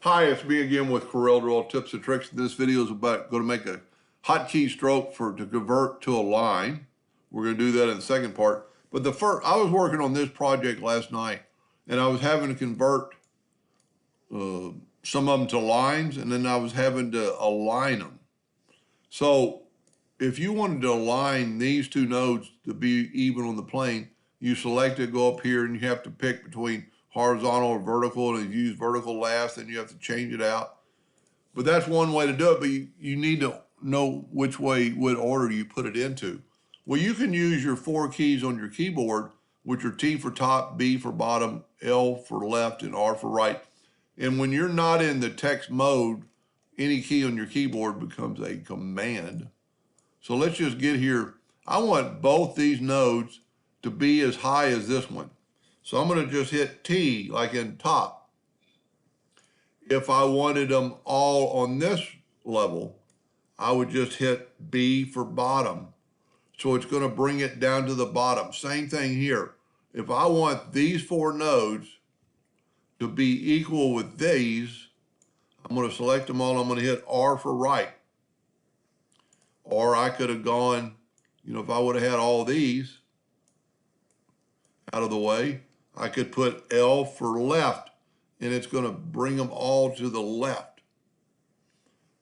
Hi, it's me again with CorelDraw tips and tricks. This video is about going to make a hotkey stroke to convert to a line. We're going to do that in the second part. But I was working on this project last night, and I was having to convert some of them to lines, and then I was having to align them. So if you wanted to align these two nodes to be even on the plane, you select it, go up here, and you have to pick between horizontal or vertical, and use vertical last, and you have to change it out. But that's one way to do it, but you need to know what order you put it into. Well, you can use your 4 keys on your keyboard, which are T for top, B for bottom, L for left, and R for right. And when you're not in the text mode, any key on your keyboard becomes a command. So let's just get here. I want both these nodes to be as high as this one. So I'm going to just hit T, like in top. If I wanted them all on this level, I would just hit B for bottom. So it's going to bring it down to the bottom. Same thing here. If I want these 4 nodes to be equal with these, I'm going to select them all. I'm going to hit R for right. Or I could have gone, if I would have had all these out of the way, I could put L for left, and it's going to bring them all to the left,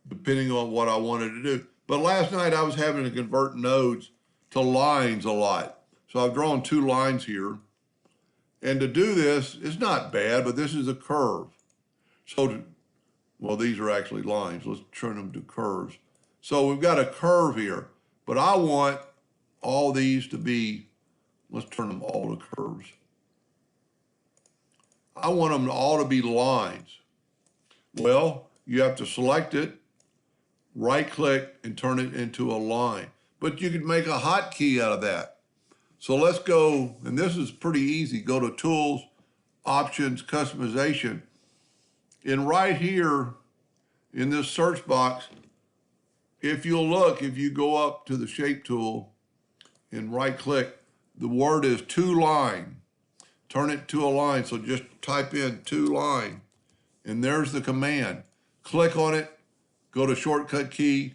depending on what I wanted to do. But last night I was having to convert nodes to lines a lot. So I've drawn 2 lines here. And to do this, it's not bad, but this is a curve. Well, these are actually lines. Let's turn them to curves. So we've got a curve here, but I want all these to be, let's turn them all to curves. I want them all to be lines. Well, you have to select it, right-click, and turn it into a line. But you could make a hotkey out of that. So let's go, and this is pretty easy. Go to Tools, Options, Customization. And right here in this search box, if you go up to the Shape tool and right-click, the word is to line. Turn it to a line, so just type in to line, and there's the command. Click on it, go to shortcut key,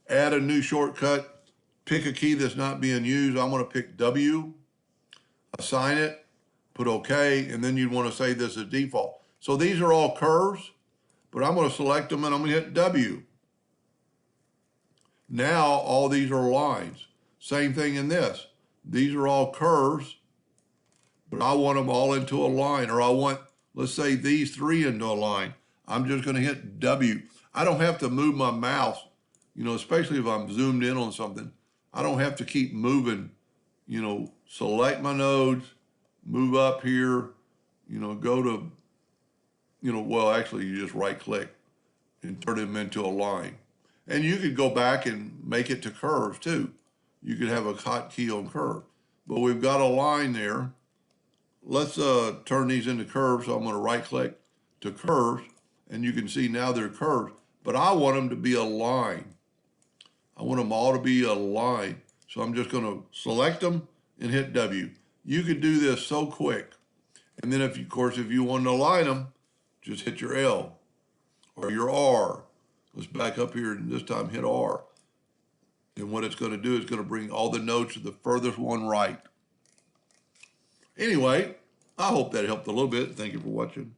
add a new shortcut, pick a key that's not being used. I'm gonna pick W, assign it, put OK, and then you'd wanna say this is default. So these are all curves, but I'm gonna select them and I'm gonna hit W. Now all these are lines. Same thing in this. These are all curves, but I want them all into a line, or I want, let's say, these 3 into a line. I'm just going to hit W. I don't have to move my mouse, especially if I'm zoomed in on something. I don't have to keep moving, select my nodes, move up here, go to, well, actually, you just right-click and turn them into a line. And you could go back and make it to curves, too. You could have a hotkey on curve. But we've got a line there. Let's turn these into curves. So I'm going to right-click to curves, and you can see now they're curves. But I want them to be a line. I want them all to be a line. So I'm just going to select them and hit W. You could do this so quick. And then, if you want to align them, just hit your L or your R. Let's back up here and this time hit R. And what it's going to do is going to bring all the nodes to the furthest one right. Anyway, I hope that helped a little bit. Thank you for watching.